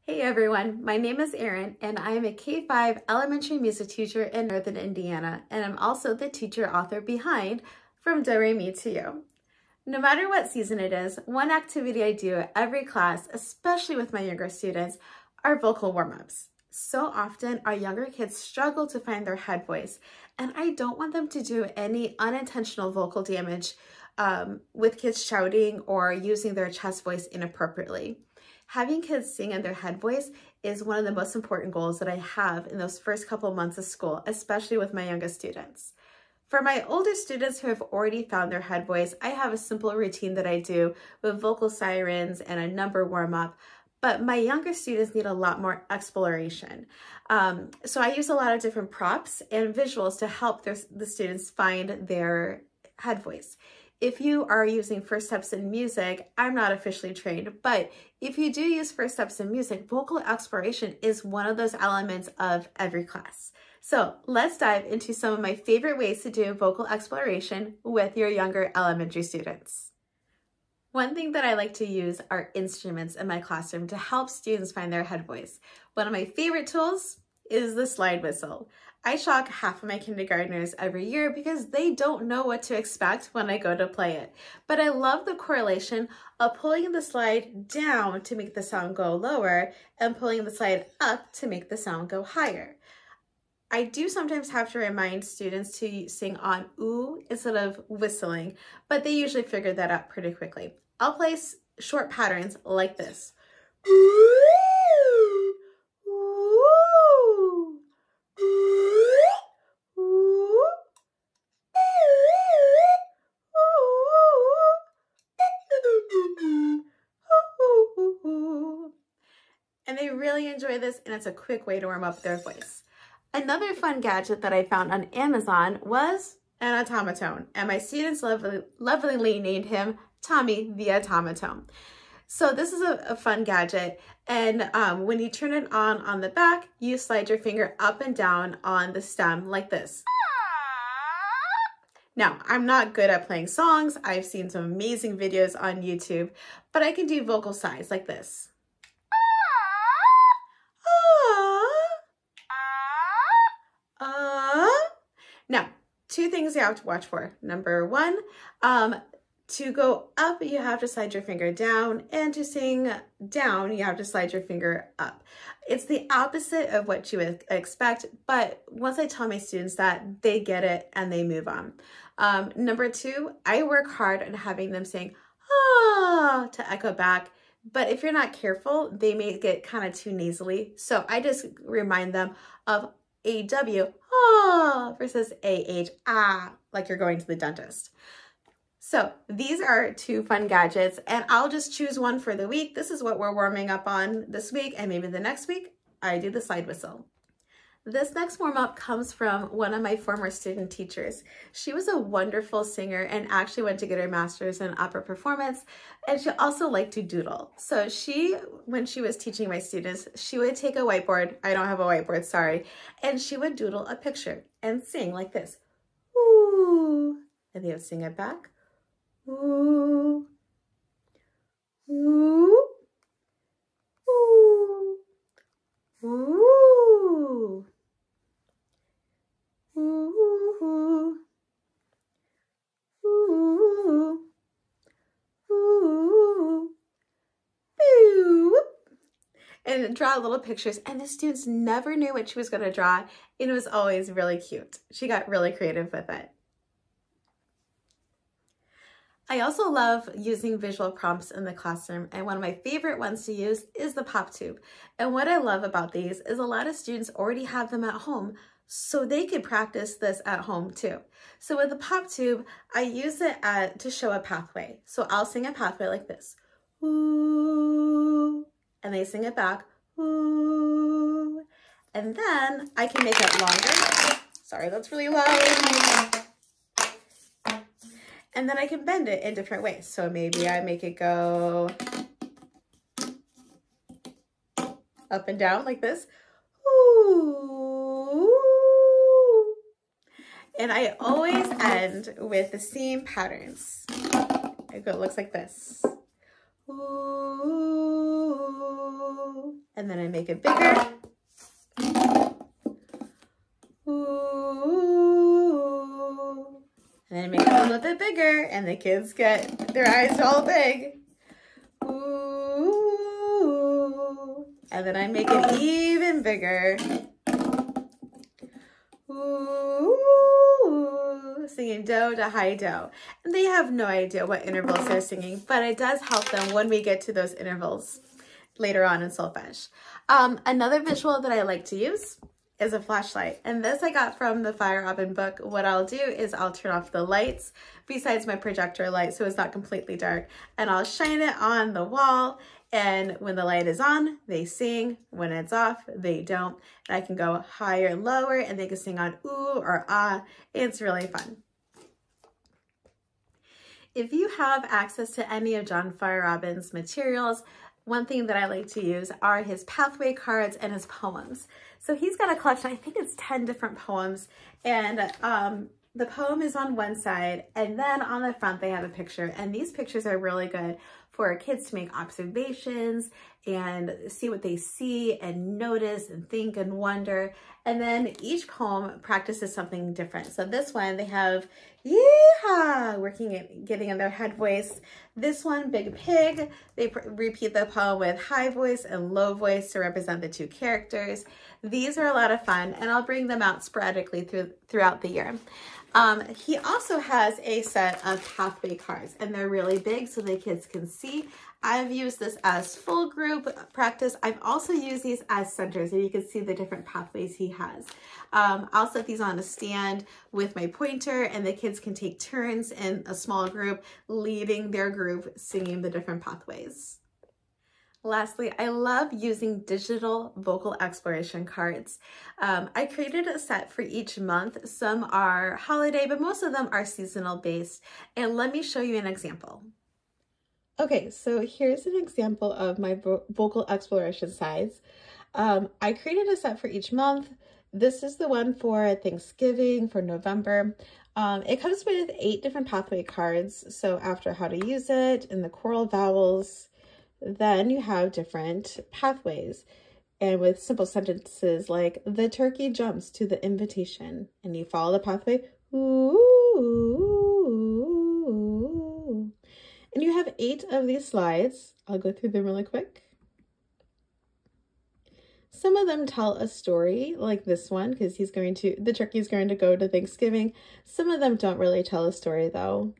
Hey everyone, my name is Erin and I am a K-5 elementary music teacher in Northern Indiana, and I'm also the teacher author behind From Do Re Mi to You. No matter what season it is, one activity I do at every class, especially with my younger students, are vocal warm-ups. So often our younger kids struggle to find their head voice, and I don't want them to do any unintentional vocal damage with kids shouting or using their chest voice inappropriately. Having kids sing in their head voice is one of the most important goals that I have in those first couple months of school, especially with my youngest students. For my older students who have already found their head voice, I have a simple routine that I do with vocal sirens and a number warm-up, but my younger students need a lot more exploration. So I use a lot of different props and visuals to help the students find their head voice. If you are using First Steps in Music, I'm not officially trained, but if you do use First Steps in Music, vocal exploration is one of those elements of every class. So let's dive into some of my favorite ways to do vocal exploration with your younger elementary students. One thing that I like to use are instruments in my classroom to help students find their head voice. One of my favorite tools is the slide whistle. I shock half of my kindergartners every year because they don't know what to expect when I go to play it. But I love the correlation of pulling the slide down to make the sound go lower and pulling the slide up to make the sound go higher. I do sometimes have to remind students to sing on ooh instead of whistling, but they usually figure that out pretty quickly. I'll play short patterns like this. And they really enjoy this, and it's a quick way to warm up their voice. Another fun gadget that I found on Amazon was an automaton, and my students lovingly named him Tommy the Automaton. So this is a fun gadget, and when you turn it on the back, you slide your finger up and down on the stem like this. Now, I'm not good at playing songs. I've seen some amazing videos on YouTube, but I can do vocal sides like this. Now, two things you have to watch for. Number one, to go up, you have to slide your finger down, and to sing down, you have to slide your finger up. It's the opposite of what you would expect, but once I tell my students that, they get it and they move on. Number two, I work hard on having them sing ah to echo back, but if you're not careful, they may get kind of too nasally. So I just remind them of AW, ah, versus AH, ah, like you're going to the dentist. So these are two fun gadgets, and I'll just choose one for the week. This is what we're warming up on this week, and maybe the next week, I do the slide whistle. This next warm-up comes from one of my former student teachers. She was a wonderful singer and actually went to get her master's in opera performance, and she also liked to doodle. So when she was teaching my students, she would take a whiteboard, I don't have a whiteboard, sorry, and she would doodle a picture and sing like this, ooh, and they would sing it back, ooh, ooh, ooh, ooh. Ooh, ooh, ooh, ooh, and draw little pictures, and the students never knew what she was going to draw, and it was always really cute. She got really creative with it. I also love using visual prompts in the classroom, and one of my favorite ones to use is the pop tube. And what I love about these is a lot of students already have them at home, so they could practice this at home too. So with the pop tube, I use it to show a pathway. So I'll sing a pathway like this, ooh, and they sing it back, ooh, and then I can make it longer. Sorry, that's really loud. And then I can bend it in different ways. So maybe I make it go up and down like this. Ooh. And I always end with the same patterns. It looks like this. Ooh. and then I make it bigger. Ooh. And then I make it a little bit bigger, and the kids get their eyes all big. Ooh. And then I make it even bigger. Ooh. Singing do to high do. And they have no idea what intervals they're singing, but it does help them when we get to those intervals later on in solfege. Another visual that I like to use is a flashlight, and this I got from the Fire Robin book. What I'll do is I'll turn off the lights besides my projector light so it's not completely dark, and I'll shine it on the wall, and when the light is on, they sing. When it's off, they don't. And I can go higher and lower, and they can sing on ooh or ah. It's really fun. If you have access to any of John Fire Robin's materials, one thing that I like to use are his pathway cards and his poems. So he's got a collection, I think it's 10 different poems, and the poem is on one side, and then on the front they have a picture, and these pictures are really good for kids to make observations and see what they see and notice and think and wonder. And then each poem practices something different. So this one, they have yeehaw, working at getting in their head voice. This one, Big Pig, they repeat the poem with high voice and low voice to represent the two characters. These are a lot of fun, and I'll bring them out sporadically throughout the year. He also has a set of pathway cards, and they're really big so the kids can see. I've used this as full group practice. I've also used these as centers, and you can see the different pathways he has. I'll set these on a stand with my pointer, and the kids can take turns in a small group leading their group singing the different pathways. Lastly, I love using digital vocal exploration cards. I created a set for each month. Some are holiday, but most of them are seasonal based. And let me show you an example. Okay, so here's an example of my vocal exploration sides. I created a set for each month. This is the one for Thanksgiving, for November. It comes with 8 different pathway cards. So after how to use it and the choral vowels, then you have different pathways, and with simple sentences like the turkey jumps to the invitation, and you follow the pathway, ooh, and you have 8 of these slides. I'll go through them really quick. Some of them tell a story, like this one, because the turkey is going to go to Thanksgiving. Some of them don't really tell a story though.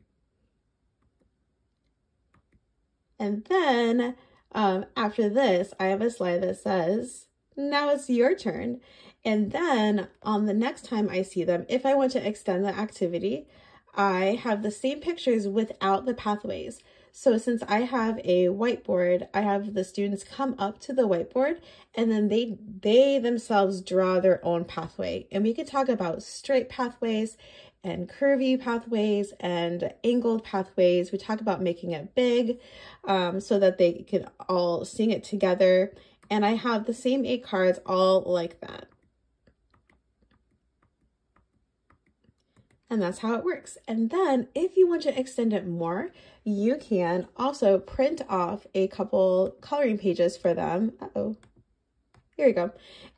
And then after this, I have a slide that says, now it's your turn. And then on the next time I see them, if I want to extend the activity, I have the same pictures without the pathways. So since I have a whiteboard, I have the students come up to the whiteboard, and then they themselves draw their own pathway. And we could talk about straight pathways and curvy pathways and angled pathways. We talk about making it big so that they can all sing it together. And I have the same 8 cards all like that. And that's how it works. And then if you want to extend it more, you can also print off a couple coloring pages for them. Here we go.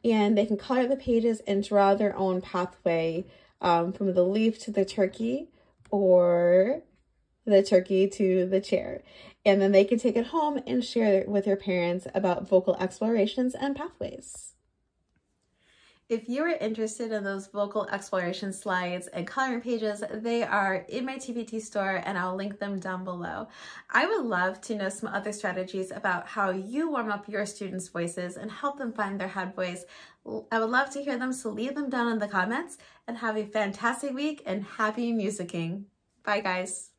And they can color the pages and draw their own pathway from the leaf to the turkey, or the turkey to the chair. And then they can take it home and share it with their parents about vocal explorations and pathways. If you are interested in those vocal exploration slides and coloring pages, they are in my TPT store, and I'll link them down below. I would love to know some other strategies about how you warm up your students' voices and help them find their head voice. I would love to hear them, so leave them down in the comments, and have a fantastic week and happy musicking. Bye guys.